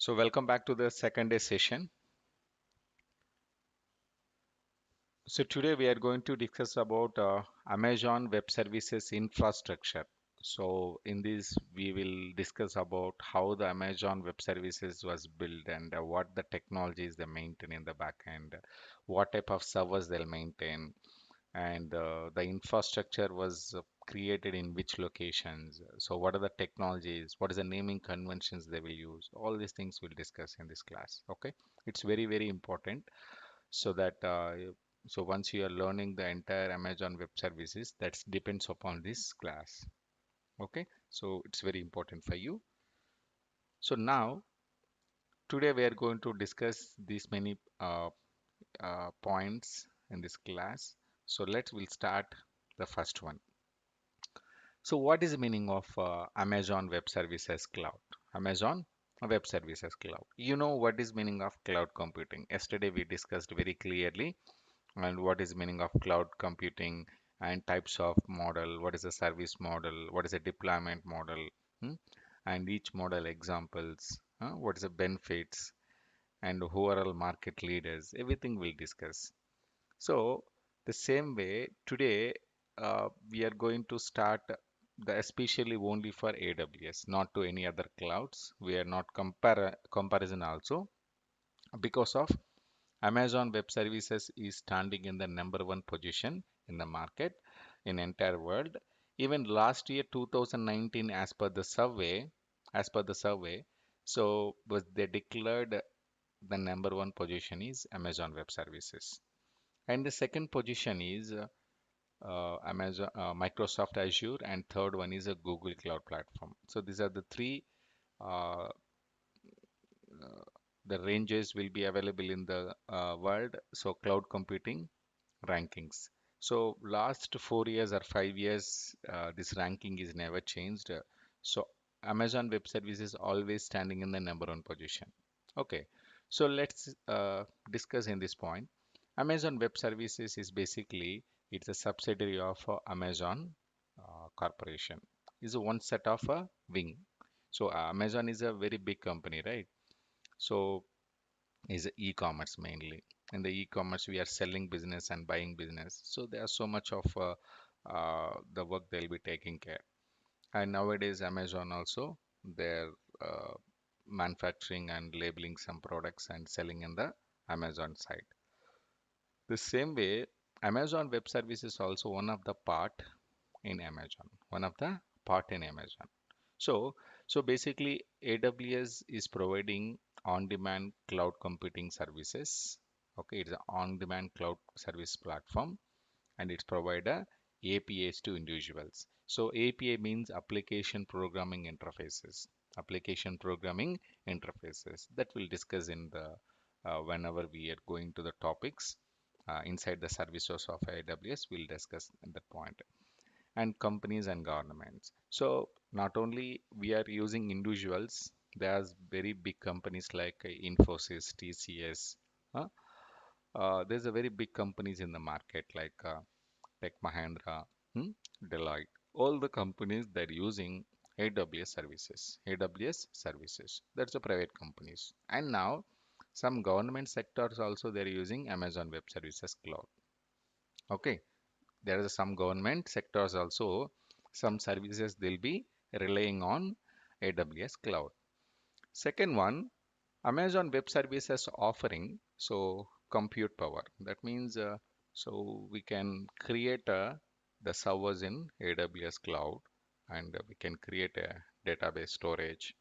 So welcome back to the second day session. So today we are going to discuss about Amazon Web Services infrastructure. So in this we will discuss about how the Amazon Web Services was built and what the technologies they maintain in the back end, what type of servers they'll maintain, and the infrastructure was created in which locations. So what are the technologies? What is the naming conventions they will use? All these things we'll discuss in this class. Okay, it's very important so that so once you are learning the entire Amazon Web Services, that depends upon this class. Okay, so it's very important for you. So now today we are going to discuss these many points in this class. So we'll start the first one. So what is the meaning of Amazon Web Services Cloud? Amazon Web Services Cloud. You know what is meaning of cloud computing. Yesterday we discussed very clearly and what is meaning of cloud computing and types of model, what is a service model, what is a deployment model, hmm? And each model examples, what is the benefits and who are all market leaders, everything we'll discuss. So the same way today we are going to start the especially only for AWS, not to any other clouds. We are not comparison also because of Amazon Web Services is standing in the number one position in the market in entire world. Even last year, 2019, as per the survey, so was they declared the number one position is Amazon Web Services, and the second position is Microsoft Azure, and third one is a Google Cloud Platform. So these are the three uh, the ranges will be available in the world. So cloud computing rankings. So last 4 years or 5 years, this ranking is never changed. So Amazon Web Services always standing in the number one position. Okay, so let's discuss in this point. Amazon Web Services is basically it's a subsidiary of Amazon Corporation. Is one set of a wing. So Amazon is a very big company, right? So is e-commerce mainly. In the e-commerce, we are selling business and buying business. So there's so much of the work they'll be taking care. And nowadays, Amazon also they're uh, manufacturing and labeling some products and selling in the Amazon side. The same way, Amazon Web Service is also one of the part in Amazon. One of the part in Amazon. So, so basically, AWS is providing on-demand cloud computing services. Okay, it's an on-demand cloud service platform, and it's provide APIs to individuals. So API means application programming interfaces. Application programming interfaces that we'll discuss in the whenever we are going to the topics inside the services of AWS. We'll discuss at that point and companies and governments. So not only we are using individuals, there's very big companies like Infosys, TCS. Uh, there's a very big companies in the market like Tech Mahindra, hmm, Deloitte. All the companies that are using AWS services. AWS services. That's the private companies. And now some government sectors also they're using Amazon Web Services Cloud. Okay, there are some government sectors also, some services they'll be relying on AWS cloud. Second one, Amazon Web Services offering so compute power. That means so we can create the servers in AWS cloud, and we can create a database storage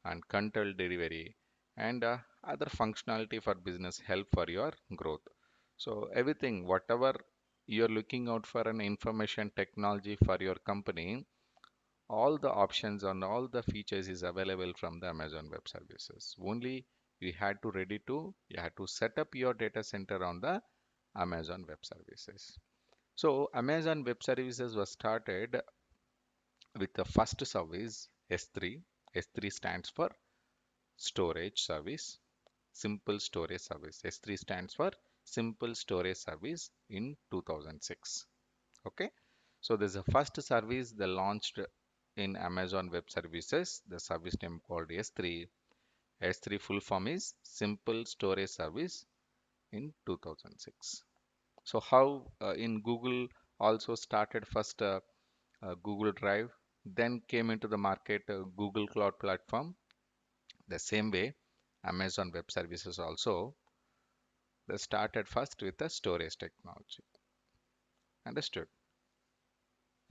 and control delivery and other functionality for business help for your growth. So everything, whatever you're looking out for an information technology for your company, all the options and all the features is available from the Amazon Web Services. Only you had to set up your data center on the Amazon Web Services. So Amazon Web Services was started with the first service S3. S3 stands for storage service, simple storage service. S3 stands for simple storage service in 2006. Okay, so there's a first service they launched in Amazon Web Services, the service name called S3, S3 full form is Simple Storage Service in 2006. So how in Google also started first Google Drive, then came into the market Google Cloud Platform. The same way, Amazon Web Services also they started first with the storage technology. Understood?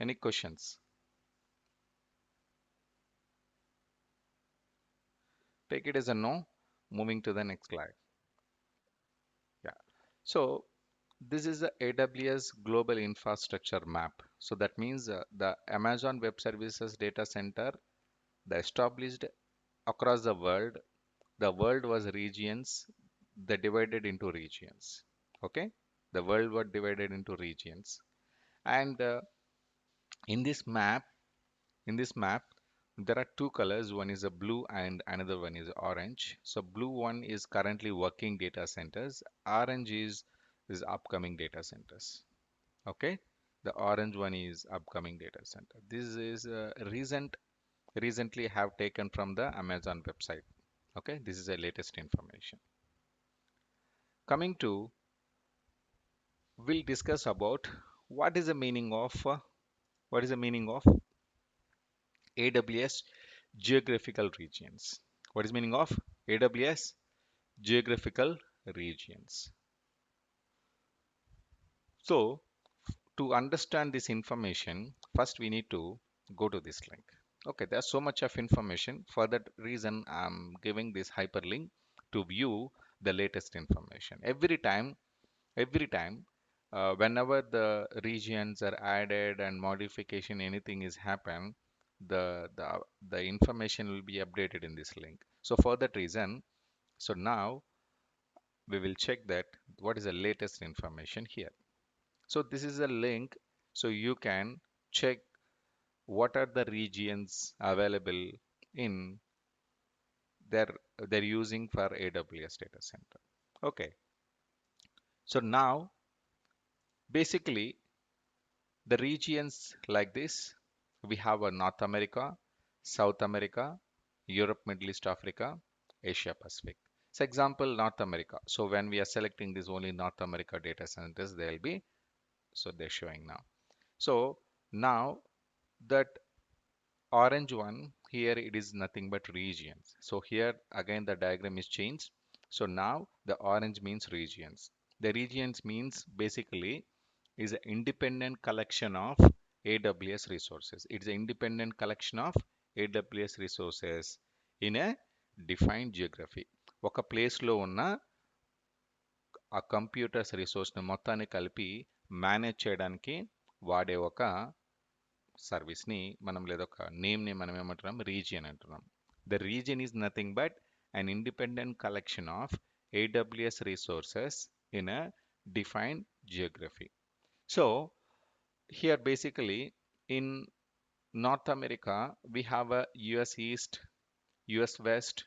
Any questions? Take it as a no. Moving to the next slide. Yeah. So this is the AWS Global Infrastructure Map. So that means the Amazon Web Services data center, the established across the world. The world was regions. They divided into regions. Okay. The world was divided into regions. And in this map, in this map, there are two colors. One is a blue and another one is orange. So blue one is currently working data centers. Orange is upcoming data centers. Okay. The orange one is upcoming data center. This is recently have taken from the Amazon website. Okay. This is the latest information. Coming to, we'll discuss about what is the meaning of what is the meaning of AWS geographical regions. What is meaning of AWS geographical regions? So to understand this information, first we need to go to this link. Okay, there's so much of information. For that reason, I'm giving this hyperlink to view the latest information. Every time, whenever the regions are added and modification, anything is happen, the information will be updated in this link. So for that reason, so now we will check that what is the latest information here. So this is a link, so you can check what are the regions available in they're using for AWS data center. Okay, so now basically the regions like this, we have a North America, South America, Europe, Middle East, Africa, Asia Pacific. So example North America. So when we are selecting this only North America data centers, they'll be, so they're showing now. So now that orange one here, it is nothing but regions. So here again the diagram is changed. So now the orange means regions. The regions means basically is an independent collection of AWS resources. It's an independent collection of AWS resources in a defined geography. ఒక place లో ఉన్న ఆ computers resource ని మొత్తాన్ని కలిపి manage చేయడానికి వాడే ఒక సర్వీస్ ని మనం లేదా ఒక నేమ్ ని మనం ఏమంటున్నాం రీజియన్ అంటున్నాం. The region is nothing but an independent collection of AWS resources in a defined geography. So here basically in North America we have a US East, US West,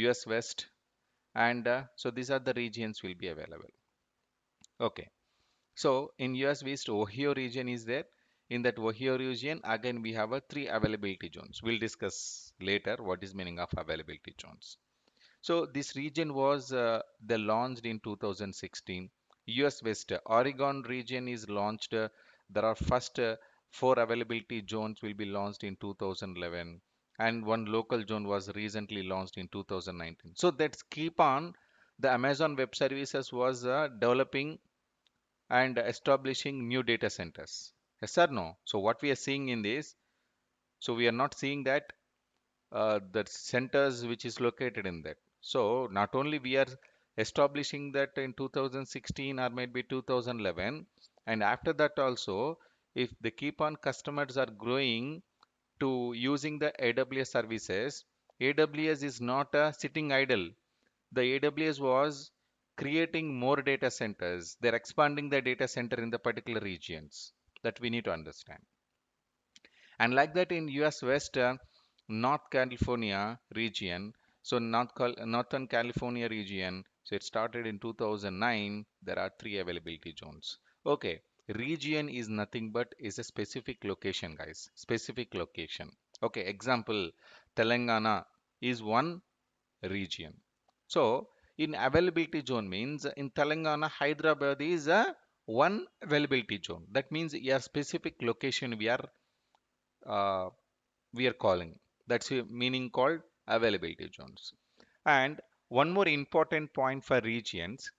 US West, and so these are the regions will be available. Okay, so in US West, Ohio region is there. In that Ohio region, again we have a three availability zones. We'll discuss later what is meaning of availability zones. So this region was they launched in 2016. US West Oregon region is launched. There are first four availability zones will be launched in 2011, and one local zone was recently launched in 2019. So that's keep on. The Amazon Web Services was developing and establishing new data centers. Yes or no? So what we are seeing in this, so we are not seeing that the centers which is located in that. So not only we are establishing that in 2016 or maybe 2011, and after that also, if they keep on customers are growing to using the AWS services, AWS is not sitting idle. The AWS was creating more data centers. They're expanding the data center in the particular regions that we need to understand. And like that in US West, North California region, so Northern California region, so it started in 2009. There are three availability zones. Okay, region is nothing but is a specific location, guys. Specific location. Okay, example, Telangana is one region. So in availability zone means in Telangana, Hyderabad is a one availability zone. That means a specific location uh, we are calling. That's a meaning called availability zones. And one more important point for regions,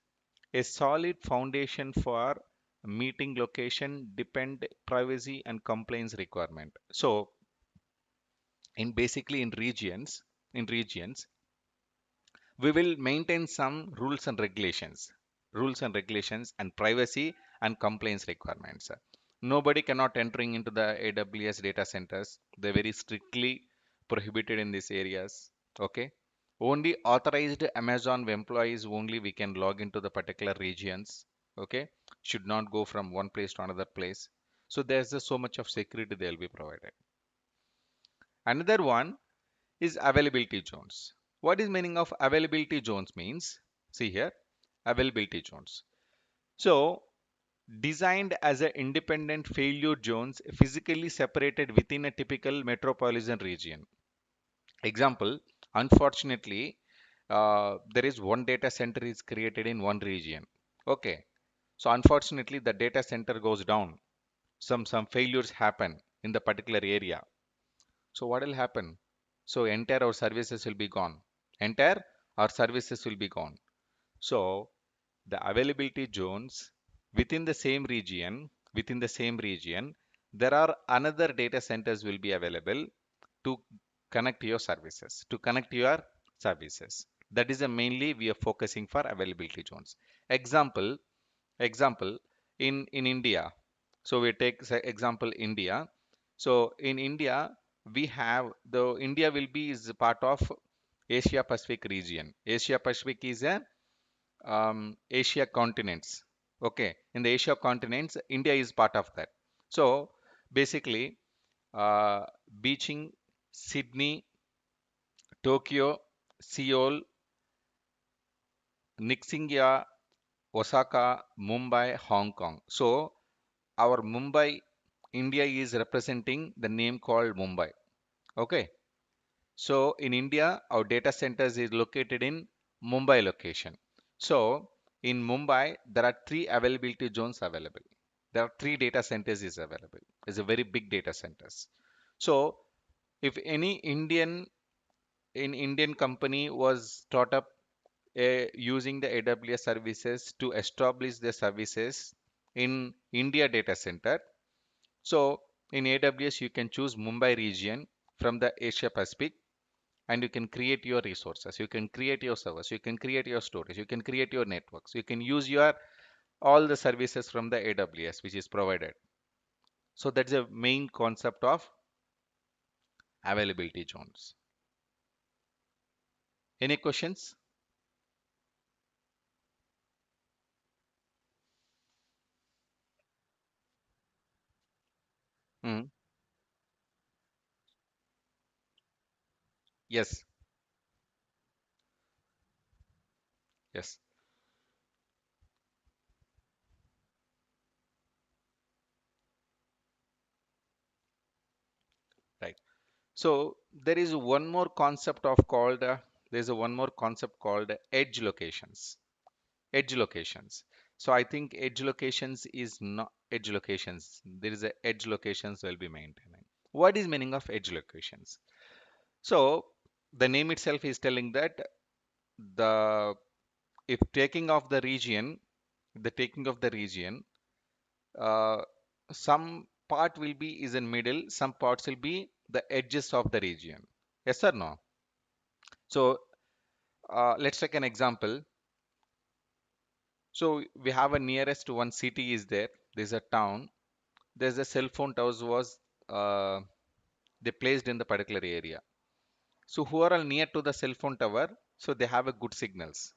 a solid foundation for meeting location depend privacy and compliance requirement. So in basically in regions we will maintain some rules and regulations and privacy and compliance requirements. Nobody cannot entering into the AWS data centers. They're very strictly prohibited in these areas. Okay. Only authorized Amazon employees only we can log into the particular regions. Okay. Should not go from one place to another place. So there's just so much of security they'll be provided. Another one is availability zones. What is meaning of availability zones means? See here, availability zones. So designed as a independent failure zones physically separated within a typical metropolitan region. Example, unfortunately, there is one data center is created in one region. Okay, so unfortunately the data center goes down. Some failures happen in the particular area. So what will happen? So entire our services will be gone. Entire our services will be gone. So the availability zones within the same region, there are another data centers will be available to to connect your services. That is the mainly we are focusing for availability zones. Example, in India. So we take say, example India. So in India we have the India will be is a part of Asia Pacific region. Asia Pacific is a Asia continents. Okay, in the Asia continents India is part of that. So basically, Beijing, Sydney, Tokyo, Seoul, Nixingia, Osaka, Mumbai, Hong Kong. So our Mumbai, India is representing the name called Mumbai. Okay. So in India, our data centers is located in Mumbai location. So in Mumbai, there are three availability zones available. There are three data centers is available. It's a very big data centers. So if any Indian company was start up using the AWS services to establish their services in India data center, so in AWS, you can choose Mumbai region from the Asia Pacific, and you can create your resources. You can create your servers. You can create your storage. You can create your networks. You can use your all the services from the AWS which is provided. So that's the main concept of availability zones. Any questions? Mm, yes, yes, right. So there is one more concept of called there's a one more concept called edge locations. Edge locations. So I think edge locations is not edge locations. There is a edge locations will be maintaining. What is meaning of edge locations? So the name itself is telling that the if taking of the taking of the region, uh, some part will be is in middle, some parts will be the edges of the region. Yes or no? So let's take an example. So we have a nearest one city is there. There's a town. There's a cell phone towers was uh, they placed in the particular area. So who are all near to the cell phone tower, so they have a good signals.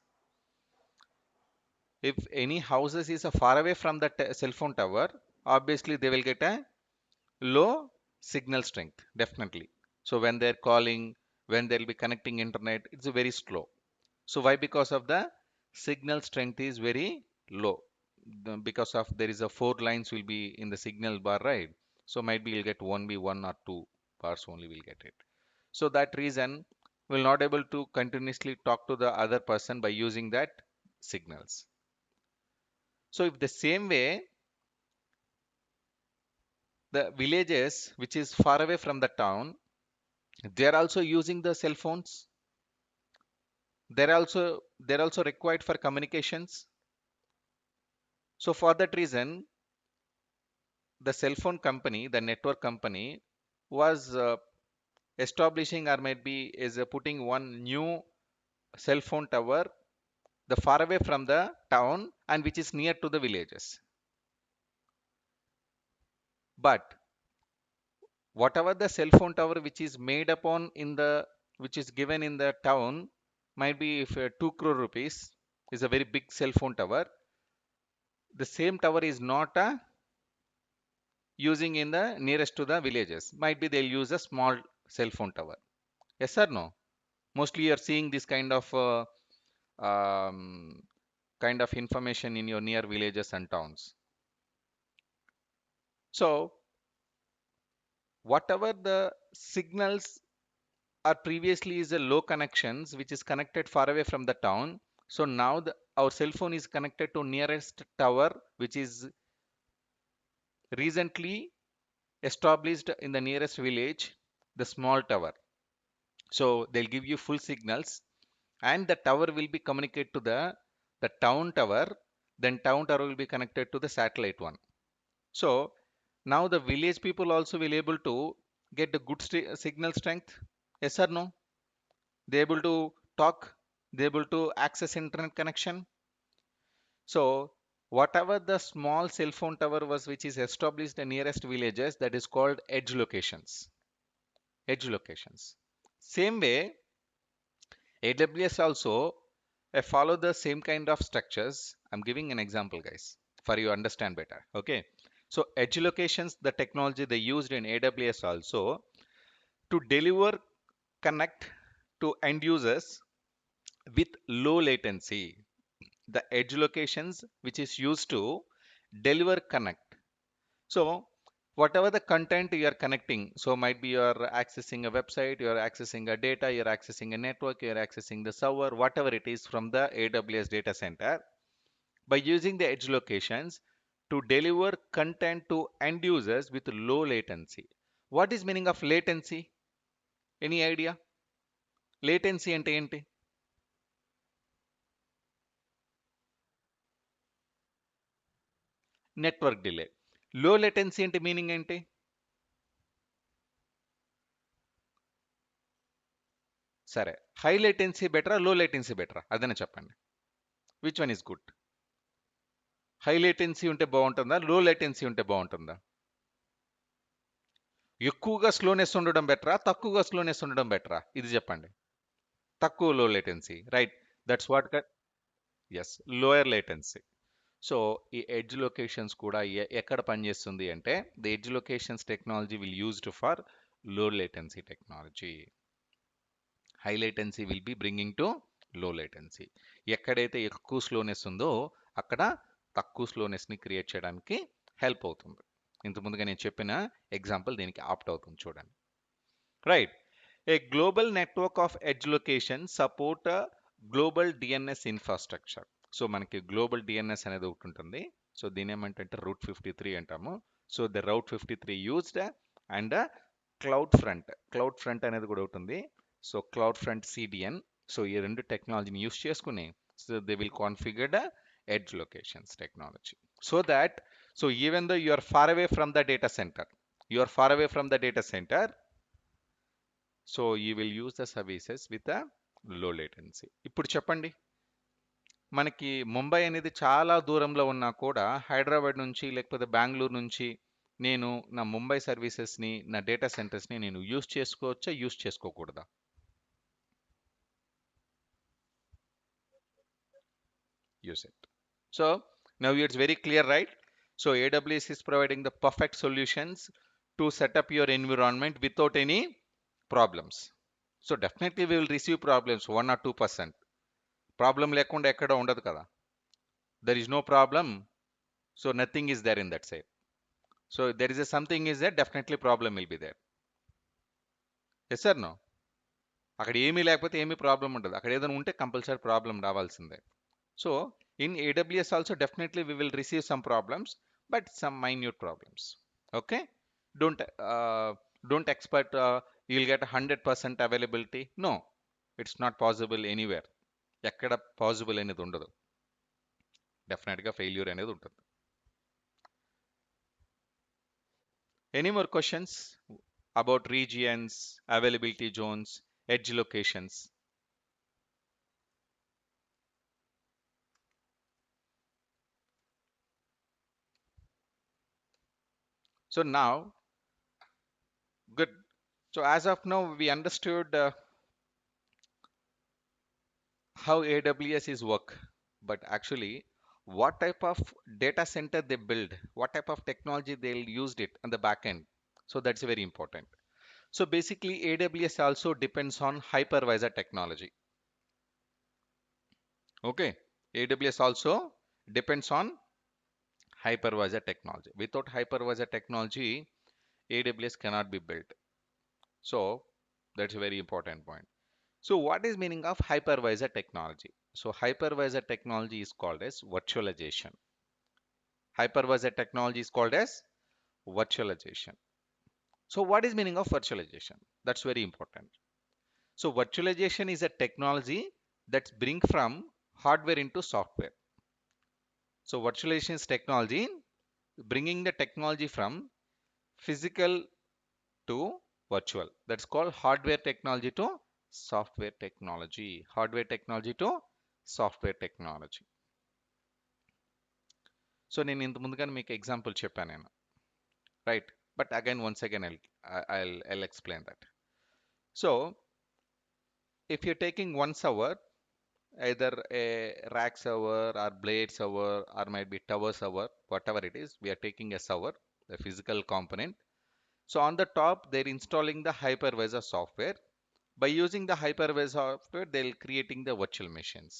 If any houses is far away from the cell phone tower, obviously they will get a low signal strength, definitely. So when they're calling, when they'll be connecting internet, it's very slow. So why? Because of the signal strength is very low. Because of there is a four lines will be in the signal bar, right? So might be you'll get one or two bars only will get it. So that reason will not able to continuously talk to the other person by using that signals. So if the same way, the villages which is far away from the town, they are also using the cell phones. They're also required for communications. So for that reason, the cell phone company, the network company, was establishing or maybe is putting one new cell phone tower the far away from the town and which is near to the villages. But whatever the cell phone tower which is made upon in the which is given in the town might be if 2 crore rupees is a very big cell phone tower, the same tower is not using in the nearest to the villages. Might be they'll use a small cell phone tower. Yes or no? Mostly you're seeing this um, kind of information in your near villages and towns. So whatever the signals are previously is a low connections which is connected far away from the town. So now our cell phone is connected to nearest tower which is recently established in the nearest village, the small tower. So they'll give you full signals and the tower will be communicated to the town tower, then town tower will be connected to the satellite one. So now the village people also will able to get the good signal strength. Yes or no? They able to talk, they able to access internet connection. So whatever the small cell phone tower was which is established in nearest villages, that is called edge locations. Edge locations. Same way, AWS also follow the same kind of structures. I'm giving an example, guys, for you understand better. Okay. So edge locations, the technology they used in AWS also to deliver connect to end users with low latency. The edge locations which is used to deliver connect. So whatever the content you are connecting, so might be you are accessing a website, you are accessing a data, you are accessing a network, you are accessing the server, whatever it is from the AWS data center, by using the edge locations to deliver content to end users with low latency. What is meaning of latency? Any idea? Latency అంటే ఏంటి? Network delay. లో latency అంటే meaning ఏంటి? సరే, high latency బెటరా, లో latency బెటరా, అదనే చెప్పండి. Which one is good? High latency ఉంటే బాగుంటుందా, లో లేటెన్సీ ఉంటే బాగుంటుందా? ఎక్కువగా స్లోనెస్ ఉండడం బెటరా, తక్కువగా స్లోనెస్ ఉండడం బెటరా, ఇది చెప్పండి. తక్కువ లో latency, right. That's what. Yes, lower latency. So ఈ ఎడ్జ్ లొకేషన్స్ కూడా ఎక్కడ పనిచేస్తుంది అంటే the edge locations technology will used for low latency technology. High latency will be bringing to low latency. ఎక్కడైతే ఎక్కువ స్లోనెస్ ఉందో అక్కడ తక్కువ స్లోనెస్ని క్రియేట్ చేయడానికి హెల్ప్ అవుతుంది. ఇంతకుముందుగా నేను చెప్పిన ఎగ్జాంపుల్ దీనికి ఆప్ట్ అవుతుంది, చూడండి. Right. A global network of edge location support global DNS infrastructure. So మనకి గ్లోబల్ డిఎన్ఎస్ అనేది ఒకటి ఉంటుంది. సో దీని ఏమంటే రూట్ 53 అంటాము. So the route 53 used and cloud front అనేది కూడా ఒకటి ఉంది. So cloud front CDN. So ఈ రెండు టెక్నాలజీని యూస్ చేసుకుని so they will configured edge locations technology, so that so even though you are far away from the data center, so you will use the services with a low latency. ఇప్పుడు చెప్పండి, మనకి ముంబై అనేది చాలా దూరంలో ఉన్నా కూడా హైదరాబాద్ నుంచి లేకపోతే బెంగళూరు నుంచి నేను నా ముంబై సర్వీసెస్ని, నా డేటా సెంటర్స్ని నేను యూస్ చేసుకోవచ్చా, use చేసుకోకూడదా? Use it. So now it's very clear, right? So AWS is providing the perfect solutions to set up your environment without any problems. So definitely we will receive problems, 1 or 2%. Problem lekunda ekkada undadu kada. There is no problem, so nothing is there in that side. So there is a something is there, definitely problem will be there. Yes or no? అక్కడ ఏమీ లేకపోతే ఏమీ problem ఉండదు. అక్కడ ఏదైనా ఉంటే compulsory problem రావాల్సిందే. So in AWS also definitely we will receive some problems, but some minute problems. Okay, don't uh, don't expect you'll get 100% availability. No, it's not possible anywhere. ఎక్కడ పాసిబుల్ అనేది ఉండదు. డెఫినెట్గా failure అనేది ఉంటుంది. Any more questions about regions, availability Jones, edge locations? So now, good. So as of now, we understood how AWS is work, but actually, what type of data center they build, what type of technology they'll used it on the back end. So that's very important. So basically, AWS also depends on hypervisor technology. Okay, AWS also depends on hypervisor technology. Without hypervisor technology, AWS cannot be built. So that's a very important point. So what is meaning of hypervisor technology? So hypervisor technology is called as virtualization. Hypervisor technology is called as virtualization. So what is meaning of virtualization? That's very important. So virtualization is a technology that's bring from hardware into software. So virtualization is technology bringing the technology from physical to virtual. That's called hardware technology to software technology. Hardware technology to software technology. So నేను ఇంత ముందుగానే మీకు example చెప్పాను నేను, right? But again once again I'll explain that. So if you're taking one server, either a rack server or blade server or might be tower server, whatever it is, we are taking a server, a physical component. So on the top, they're installing the hypervisor software. By using the hypervisor software, they're creating the virtual machines.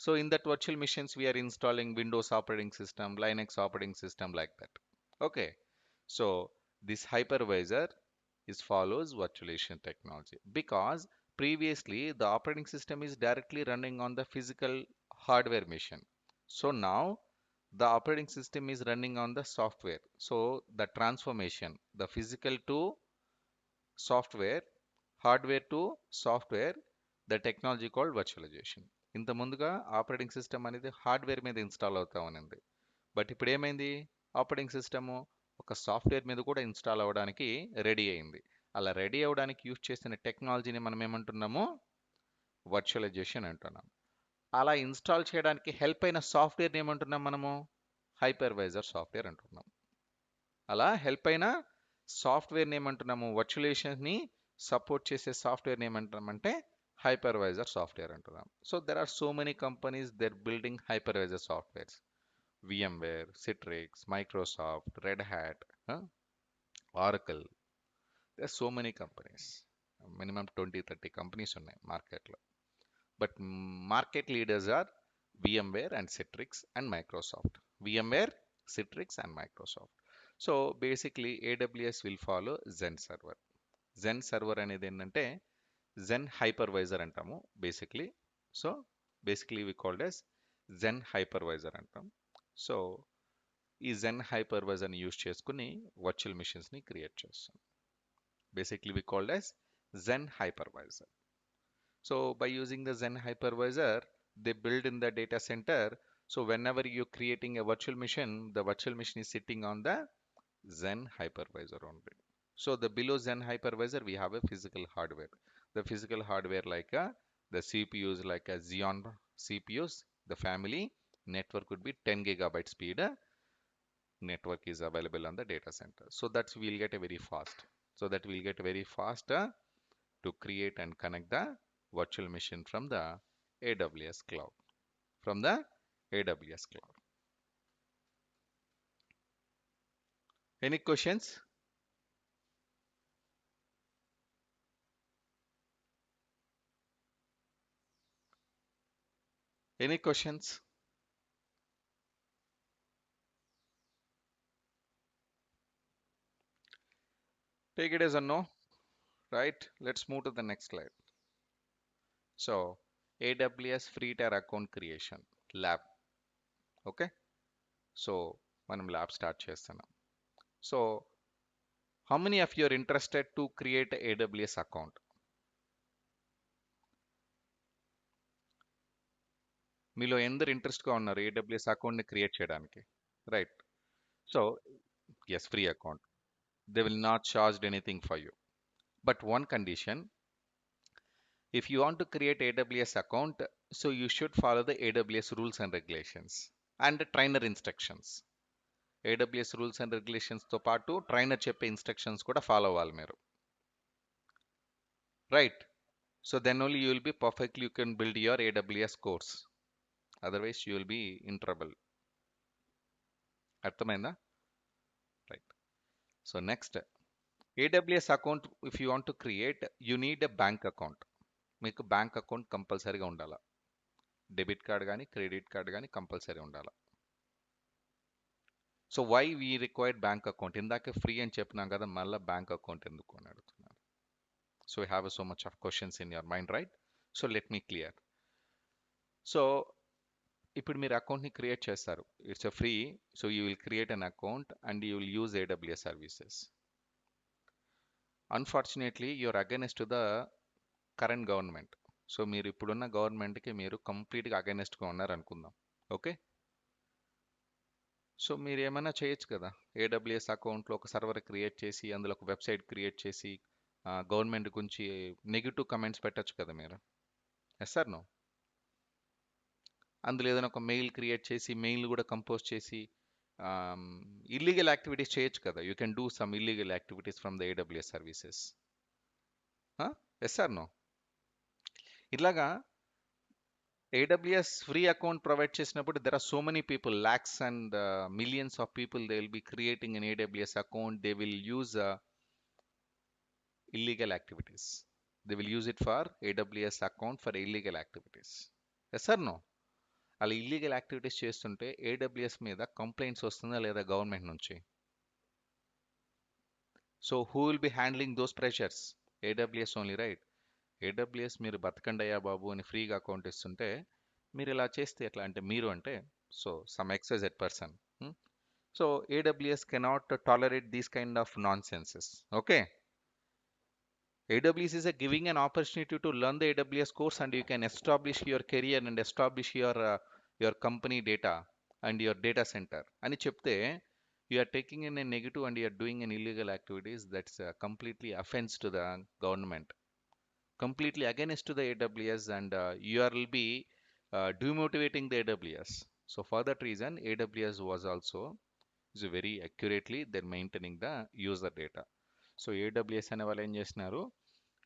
So in that virtual machines, we are installing Windows operating system, Linux operating system, like that. Okay. So this hypervisor is follows virtualization technology because previously the operating system is directly running on the physical hardware machine. So now the operating system is running on the software. So the transformation, the physical to software, hardware to software, the technology called virtualization. ఇంత ముందుగా operating system అనేది hardware మీద install అవుతా ఉన్నింది. But ఇప్పుడు ఏమైంది? Operating system ఒక software మీద కూడా ఇన్స్టాల్ అవ్వడానికి రెడీ అయింది. అలా రెడీ అవ్వడానికి యూజ్ చేసిన టెక్నాలజీని మనం ఏమంటున్నాము? వర్చువలైజేషన్ అంటున్నాం. అలా ఇన్స్టాల్ చేయడానికి హెల్ప్ అయిన సాఫ్ట్వేర్ని ఏమంటున్నాం మనము? హైపర్వైజర్ సాఫ్ట్వేర్ అంటున్నాం. అలా హెల్ప్ అయిన సాఫ్ట్వేర్ని ఏమంటున్నాము? వర్చువలైజేషన్ని సపోర్ట్ చేసే సాఫ్ట్వేర్ని ఏమంటామంటే హైపర్వైజర్ సాఫ్ట్వేర్ అంటున్నాం. So there are so many companies there building hypervisor softwares. VMware, Citrix, Microsoft, Red Hat, Oracle. There are so many companies. Minimum 20-30 companies ఉన్నాయి మార్కెట్లో. But market leaders are VMware and Citrix and Microsoft. VMware, Citrix and Microsoft. So basically AWS will follow Zen server. Xen server అనేది ఏంటంటే Xen hypervisor అంటాము basically. So basically we called as Xen hypervisor అంటాం. So ఈ Xen హైపర్వైజర్ని use చేసుకుని virtual మిషన్స్ని create చేస్తాం. Basically we called as Xen hypervisor. So by using the Zen hypervisor, they build in the data center. So whenever you're creating a virtual machine, the virtual machine is sitting on the Zen hypervisor only. So the below Zen hypervisor, we have a physical hardware. The physical hardware like the CPUs like a Xeon CPUs, the family network would be 10 gigabyte speed. Network is available on the data center. So that's we'll get a very fast. So that we'll get very fast to create and connect the virtual machine from the AWS cloud. From the AWS cloud. Any questions? Any questions? Take it as a no, right? Let's move to the next slide. So AWS free tier account creation lab. Okay, so మనం lab start చేస్తున్నాం. So how many of you are interested to create AWS account? మీలో ఎందరు ఇంట్రెస్ట్గా ఉన్నారు AWS అకౌంట్ని create చేయడానికి? Right. So yes, free account. They will not charge anything for you. But one condition, if you want to create AWS account, so you should follow the AWS rules and regulations and the trainer instructions. AWS rules and regulations తో పాటు trainer చెప్పే instructions కూడా follow అవ్వాలి మీరు. Right. So then only you will be perfectly you can build your AWS course. Otherwise you will be in trouble. అర్థమైందా? Right. So next, AWS account if you want to create you need a bank account. మీకు bank account కంపల్సరీగా ఉండాలి. Debit card కానీ credit card కానీ compulsory ఉండాలి. So why we required bank account? ఇందాకే free అని చెప్పినాం కదా, మళ్ళీ బ్యాంక్ అకౌంట్ ఎందుకు అని అడుగుతున్నారు. So you have so much of questions in your mind, right? So let me clear. So ఇప్పుడు మీరు అకౌంట్ని క్రియేట్ చేస్తారు. It's a free. So you will create an account and you will use AWS services. Unfortunately you're against to the current government. So మీరు ఇప్పుడున్న గవర్నమెంట్కి మీరు కంప్లీట్గా అగైనెస్ట్గా ఉన్నారు అనుకుందాం. ఓకే, సో మీరు ఏమైనా చేయొచ్చు కదా. AWS అకౌంట్లో ఒక సర్వర్ క్రియేట్ చేసి అందులో ఒక వెబ్సైట్ క్రియేట్ చేసి గవర్నమెంట్ గురించి నెగిటివ్ కమెంట్స్ పెట్టచ్చు కదా మీరు. Yes sir no? అందులో ఏదైనా ఒక మెయిల్ క్రియేట్ చేసి మెయిల్ కూడా కంపోజ్ చేసి ఇల్లీగల్ యాక్టివిటీస్ చేయొచ్చు కదా. You can do some illegal activities from the AWS services. Yes sir no? ఇలాగా AWS ఫ్రీ అకౌంట్ ప్రొవైడ్ చేసినప్పుడు there are so many people, lakhs and millions of people, they will be creating an AWS account. They will use illegal activities. They will use it for AWS account for illegal activities. Yes or no? అలా illegal activities చేస్తుంటే AWS మీద complaints వస్తుందా లేదా government నుంచి? So who will be handling those pressures? AWS only, right? AWS మీరు బతకండి అయ్యా బాబు అని ఫ్రీగా అకౌంట్ ఇస్తుంటే మీరు ఇలా చేస్తే ఎట్లా అంటే, మీరు అంటే so some XYZ person. So AWS cannot tolerate these kind of non senses. Okay, AWS is a giving an opportunity to learn the AWS course and you can establish your career and establish your company data and your data center అని చెప్తే you are taking in a negative and you are doing an illegal activities. That's completely offense to the government, completely against to the AWS, and you will be demotivating the AWS. So for that reason AWS was also is very accurately they're maintaining the user data. So AWS అనే వాళ్ళు ఏం చేస్తున్నారు,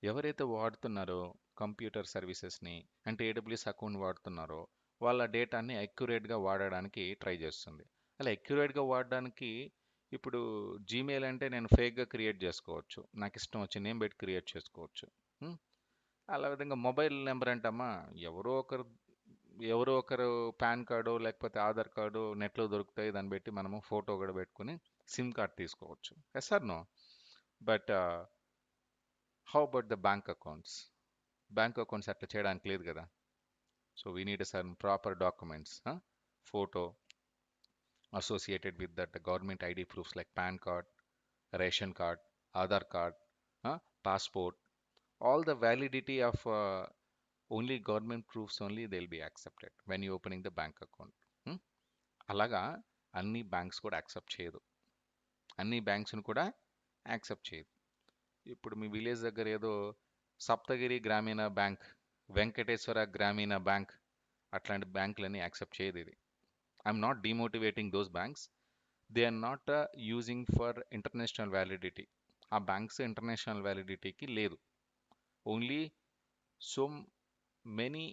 ఎవరైతే వాడుతున్నారో computer సర్వీసెస్ని అంటే AWS account వాడుతున్నారో వాళ్ళ డేటాని అక్యురేట్గా వాడడానికి try చేస్తుంది. అలా అక్యురేట్గా వాడడానికి ఇప్పుడు జీమెయిల్ అంటే నేను ఫేక్గా క్రియేట్ చేసుకోవచ్చు, నాకు ఇష్టం వచ్చి నేమ్ పెట్టి క్రియేట్ చేసుకోవచ్చు. అలా విధంగా మొబైల్ నెంబర్ అంటమ్మా ఎవరో ఒకరు పాన్ కార్డు లేకపోతే ఆధార్ కార్డు నెట్లో దొరుకుతాయి, దాన్ని బట్టి మనము ఫోటో కూడా పెట్టుకుని సిమ్ కార్డ్ తీసుకోవచ్చు. Yes or no? But how about the bank accounts? Bank accounts అట్లా చేయడానికి లేదు కదా. So we need some proper documents, photo associated with that government ID proofs like PAN card, ration card, Aadhaar card, passport, all the validity of only government proofs only they'll be accepted when you opening the bank account. అలాగా అన్ని banks కూడా accept చేయదు, అన్ని బ్యాంక్స్ని కూడా accept చేయదు. ఇప్పుడు మీ village దగ్గర ఏదో సప్తగిరి గ్రామీణ బ్యాంక్, వెంకటేశ్వర గ్రామీణ బ్యాంక్, అట్లాంటి బ్యాంకులన్నీ యాక్సెప్ట్ చేయదు ఇది. I'm not demotivating those banks. They are not using for international validity. ఆ బ్యాంక్స్ ఇంటర్నేషనల్ వ్యాలిడిటీకి లేదు. Only so many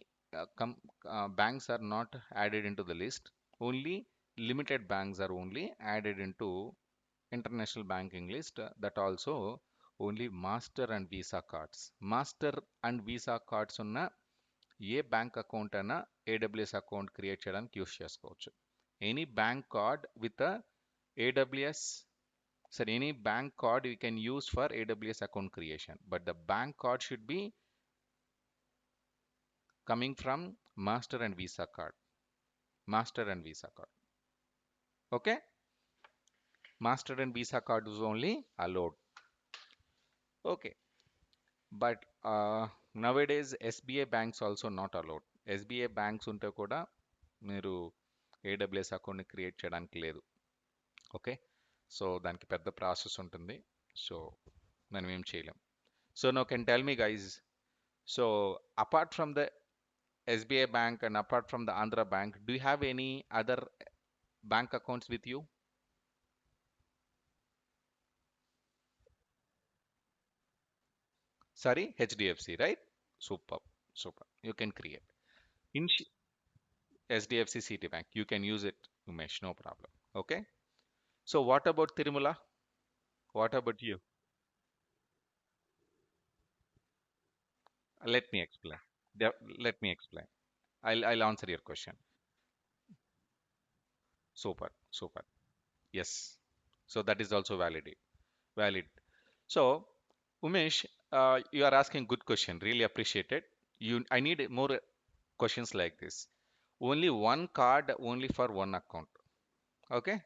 banks are not added into the list. Only limited banks are only added into international banking list. That also only master and visa cards. Master and visa cards ఉన్న ఏ bank account అయినా AWS account create చేయడానికి use చేసుకోవచ్చు. Any bank card with AWS, sorry, any bank card you can use for AWS account creation, but the bank card should be coming from Master and Visa card. Master and Visa card. Okay? Master and Visa card is only allowed. Okay. But nowadays SBI banks also not allowed. SBI banks ఉంటే కూడా మీరు AWS అకౌంట్ని create చేయడానికి లేదు. Okay, so దానికి పెద్ద process ఉంటుంది. So మనం ఏం చేయలేం. So now can tell me guys, so apart from the SBI bank and apart from the Andhra bank, do you have any other bank accounts with you? Sorry, HDFC, right? Super, super. You can create. In SDFC Citibank, you can use it, Umesh, no problem. Okay. So what about Tirumala? What about you? Let me explain. Let me explain. I'll answer your question. Super, super. Yes. So that is also valid. Valid. So, Umesh, you are asking good question. Really appreciate it. I need more questions like this. Only one card, only for one account. Okay.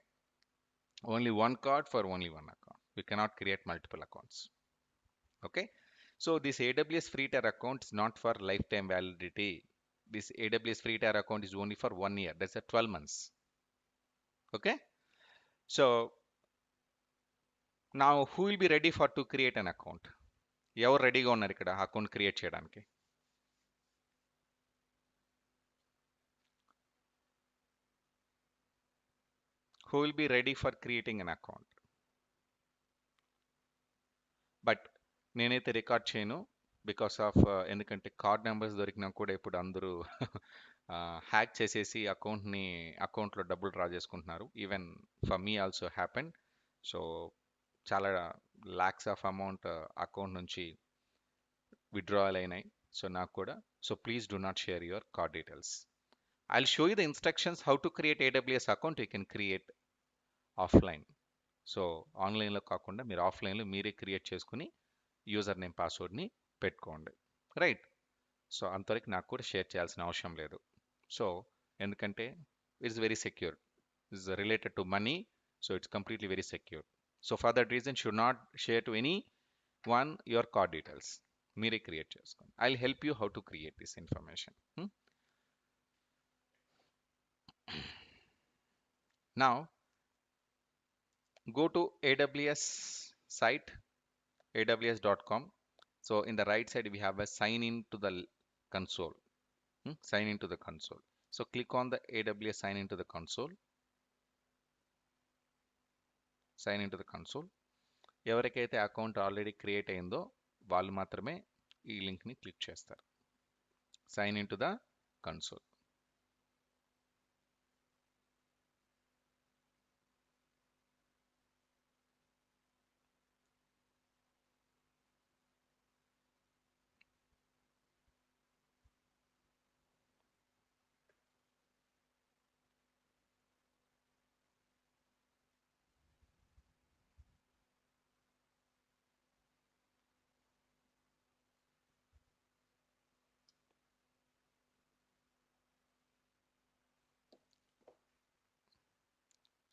Only one card for only one account. We cannot create multiple accounts. Okay. So this AWS free tier account is not for lifetime validity. This AWS free tier account is only for 1 year. That's a 12 months. Okay. So now who will be ready for to create an account? ఎవరు రెడీగా ఉన్నారు ఇక్కడ account create చేయడానికి? Who will be ready for creating an account? But నేనైతే record చేయను, because of ఎందుకంటే card numbers దొరికినా కూడా ఇప్పుడు అందరూ హ్యాక్ చేసేసి అకౌంట్లో డబ్బులు డ్రా చేసుకుంటున్నారు. Even for me also happen. So చాలా ల్యాక్స్ ఆఫ్ అమౌంట్ అకౌంట్ నుంచి విత్డ్రావల్ అయినాయి. సో నాకు కూడా. So please do not share your card details. I'll show you the instructions how to create AWS account. You can create offline. So ఆన్లైన్లో కాకుండా మీరు ఆఫ్లైన్లో మీరే క్రియేట్ చేసుకుని యూజర్ నేమ్ పాస్వర్డ్ని పెట్టుకోండి. రైట్. సో అంతవరకు నాకు కూడా షేర్ చేయాల్సిన అవసరం లేదు. సో ఎందుకంటే it's very secure. It's related to money. So it's completely very secure. So for that reason should not share to any one your card details. మీరే create చేసుకోండి. I will help you how to create this information. Now go to AWS site, aws.com. So in the right side, we have a sign in to the console. Sign into the console. So click on the AWS sign into the console. Sign into the console. ఎవరికైతే account already create అయిందో వాళ్ళు మాత్రమే ఈ లింక్ని click చేస్తారు. Sign in to the console.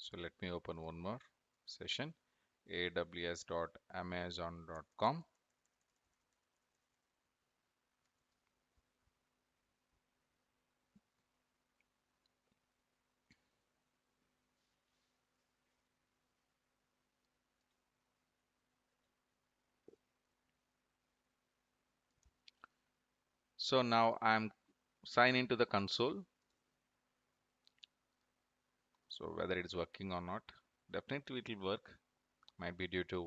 So let me open one more session, aws.amazon.com. So now I'm signed into the console. So whether it is working or not, definitely it will work. Might be due to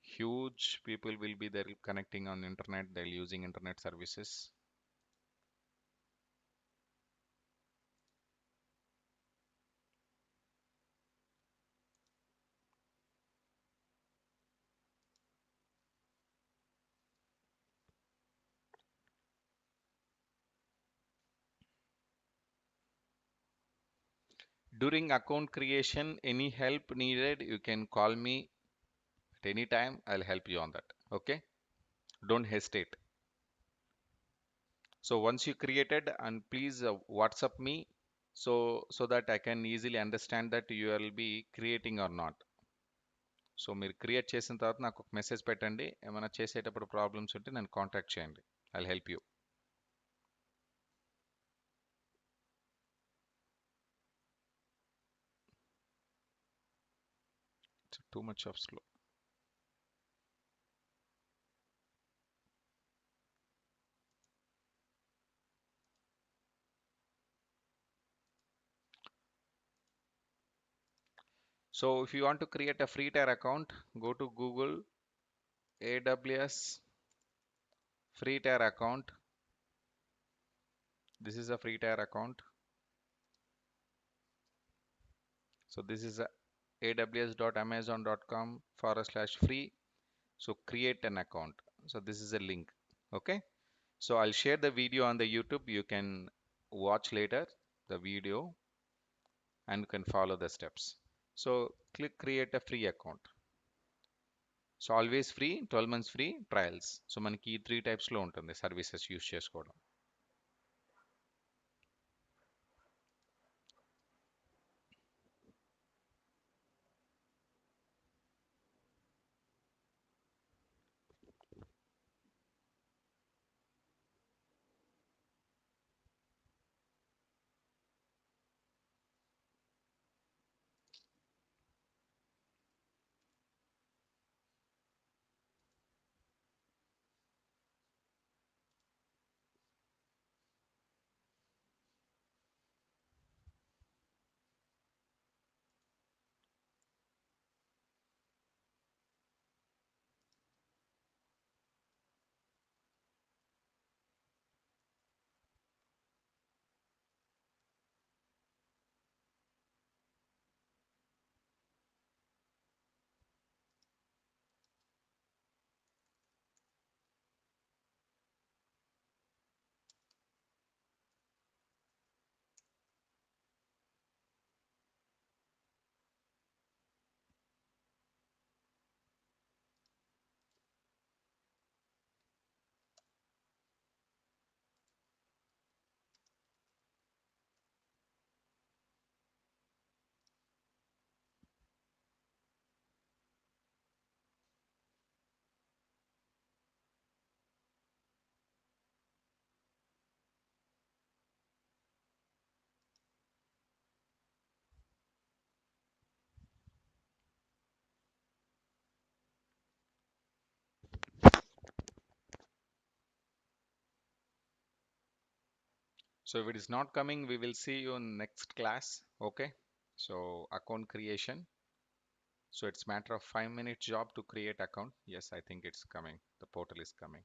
huge people will be there connecting on internet, they're using internet services. During account creation, any help needed, you can call me at any time. I'll help you on that. Okay? Don't hesitate. So once you created, and please WhatsApp me, so that I can easily understand that you will be creating or not. So మీరు create చేసిన తర్వాత నాకు ఒక message పెట్టండి. ఏమైనా చేసేటప్పుడు problems ఉంటే నన్ను కాంటాక్ట్ చేయండి. I help you. Too much of slow. So if you want to create a free tier account, go to Google AWS free tier account. This is a free tier account. So this is a aws.amazon.com/free. So create an account. So this is a link. Okay. So I'll share the video on the YouTube. You can watch later the video and you can follow the steps. So click create a free account. So always free, 12 months free trials. So మనకి 3 types లో ఉంటుంది services use చేసుకోవడం. So if it is not coming, we will see you in next class. Okay. So account creation. So it's matter of 5 minute job to create account. Yes, I think it's coming. The portal is coming.